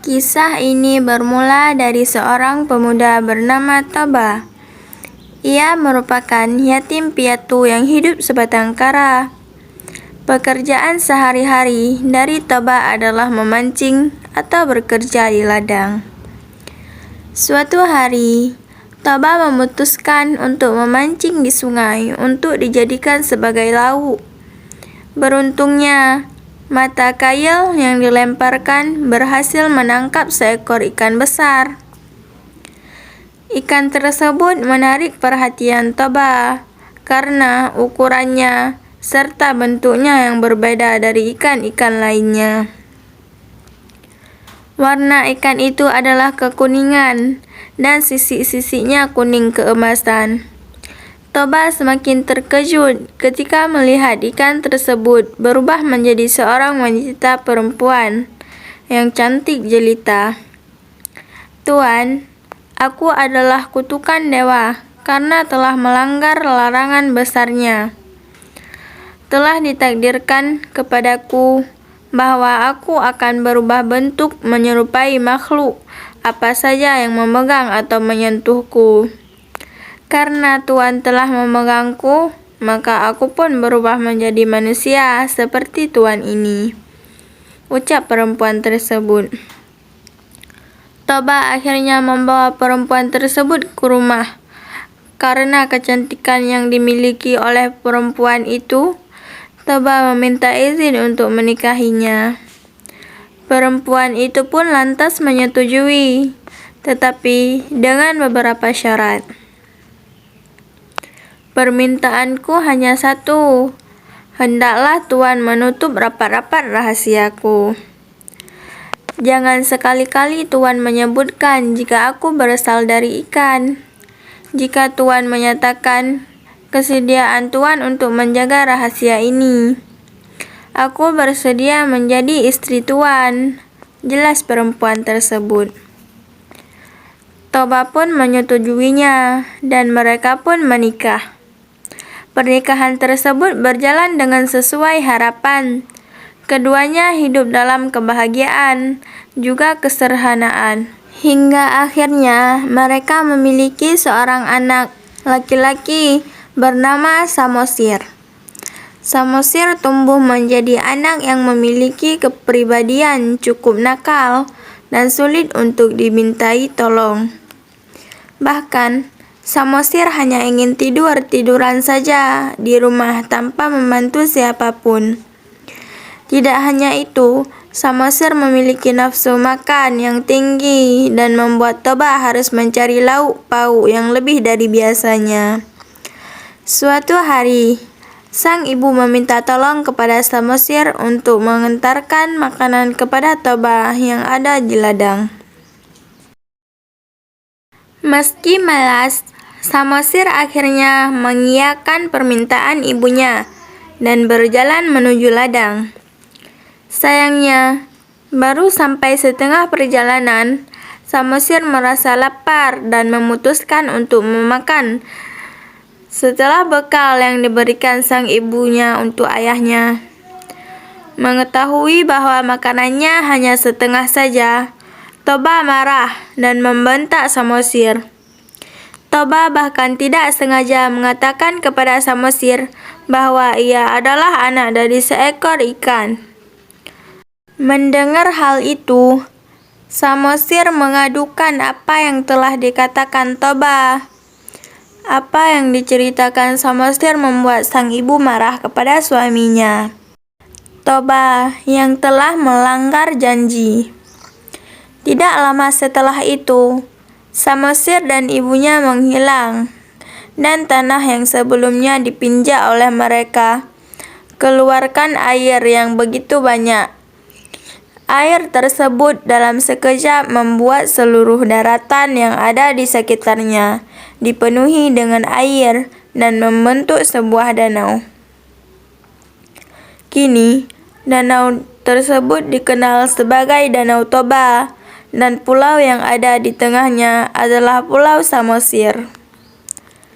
Kisah ini bermula dari seorang pemuda bernama Toba. Ia merupakan yatim piatu yang hidup sebatang kara. Pekerjaan sehari-hari dari Toba adalah memancing atau bekerja di ladang. Suatu hari, Toba memutuskan untuk memancing di sungai untuk dijadikan sebagai lauk. Beruntungnya, mata kail yang dilemparkan berhasil menangkap seekor ikan besar. Ikan tersebut menarik perhatian Toba karena ukurannya serta bentuknya yang berbeda dari ikan-ikan lainnya. Warna ikan itu adalah kekuningan dan sisik-sisiknya kuning keemasan. Toba semakin terkejut ketika melihat ikan tersebut berubah menjadi seorang wanita perempuan yang cantik jelita. "Tuan, aku adalah kutukan dewa karena telah melanggar larangan besarnya. Telah ditakdirkan kepadaku bahwa aku akan berubah bentuk menyerupai makhluk apa saja yang memegang atau menyentuhku. Karena Tuan telah memegangku, maka aku pun berubah menjadi manusia seperti Tuan ini," ucap perempuan tersebut. Toba akhirnya membawa perempuan tersebut ke rumah. Karena kecantikan yang dimiliki oleh perempuan itu, Toba meminta izin untuk menikahinya. Perempuan itu pun lantas menyetujui, tetapi dengan beberapa syarat. "Permintaanku hanya satu, hendaklah Tuan menutup rapat-rapat rahasiaku. Jangan sekali-kali Tuan menyebutkan jika aku berasal dari ikan. Jika Tuan menyatakan kesediaan Tuan untuk menjaga rahasia ini, aku bersedia menjadi istri Tuan," jelas perempuan tersebut. Toba pun menyetujuinya dan mereka pun menikah. Pernikahan tersebut berjalan dengan sesuai harapan. Keduanya hidup dalam kebahagiaan, juga kesederhanaan. Hingga akhirnya mereka memiliki seorang anak laki-laki bernama Samosir. Samosir tumbuh menjadi anak yang memiliki kepribadian cukup nakal dan sulit untuk dimintai tolong. Bahkan, Samosir hanya ingin tidur-tiduran saja di rumah tanpa membantu siapapun. Tidak hanya itu, Samosir memiliki nafsu makan yang tinggi dan membuat Toba harus mencari lauk pauk yang lebih dari biasanya. Suatu hari, sang ibu meminta tolong kepada Samosir untuk mengantarkan makanan kepada Toba yang ada di ladang. Meski malas, Samosir akhirnya mengiyakan permintaan ibunya dan berjalan menuju ladang. Sayangnya, baru sampai setengah perjalanan, Samosir merasa lapar dan memutuskan untuk memakan setelah bekal yang diberikan sang ibunya untuk ayahnya. Mengetahui bahwa makanannya hanya setengah saja, Toba marah dan membentak Samosir. Toba bahkan tidak sengaja mengatakan kepada Samosir bahwa ia adalah anak dari seekor ikan. Mendengar hal itu, Samosir mengadukan apa yang telah dikatakan Toba. Apa yang diceritakan Samosir membuat sang ibu marah kepada suaminya, Toba, yang telah melanggar janji. Tidak lama setelah itu, Samosir dan ibunya menghilang, dan tanah yang sebelumnya dipinjak oleh mereka keluarkan air yang begitu banyak. Air tersebut dalam sekejap membuat seluruh daratan yang ada di sekitarnya dipenuhi dengan air dan membentuk sebuah danau. Kini, danau tersebut dikenal sebagai Danau Toba, dan pulau yang ada di tengahnya adalah Pulau Samosir.